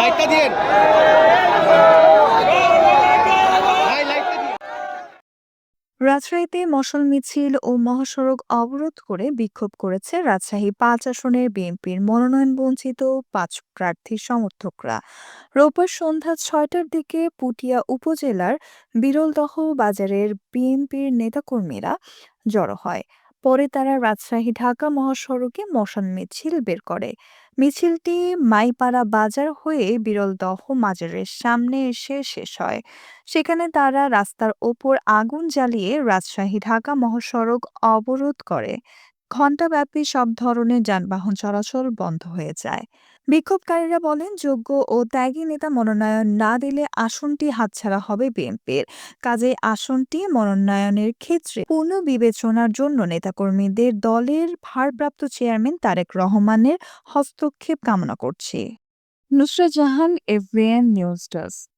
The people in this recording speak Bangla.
লাইটটা দিয়েন ভাই, লাইটটা দিয়েন। রাজশাহীতে মশাল মিছিল ও মহাসড়ক অবরোধ করে বিক্ষোভ করেছে রাজশাহী ৫ আসনের বিএনপির মনোনয়নবঞ্চিত ৫ প্রার্থীর সমর্থকরা। রোববার সন্ধ্যা ৬টার দিকে পুঠিয়া উপজেলার বিরলদহ বাজারের বিএনপির নেতাকর্মীরা জড়ো হয়। পরে তারা রাজশাহী-ঢাকা মহাসড়কে মশাল মিছিল বের করে। মিছিলটি মাইপাড়া বাজার হয়ে বিরলদহ মাজারের সামনে এসে শেষ হয়। সেখানে তারা রাস্তার ওপর আগুন জ্বালিয়ে রাজশাহী-ঢাকা মহাসড়ক অবরোধ করে। ঘণ্টাব্যাপী সব ধরনের যানবাহন চলাচল বন্ধ হয়ে যায়। বিক্ষোভকারীরা বলেন, যোগ্য ও ত্যাগী নেতা মনোনয়ন না দিলে আসনটি হাতছাড়া হবে বিএনপির। কাজেই আসনটি মনোনয়নের ক্ষেত্রে পুনর্বিবেচনার জন্য নেতাকর্মীদের দলের ভারপ্রাপ্ত চেয়ারম্যান তারেক রহমানের হস্তক্ষেপ কামনা করছে। Nusrat Jahan, এফবিএন news desk.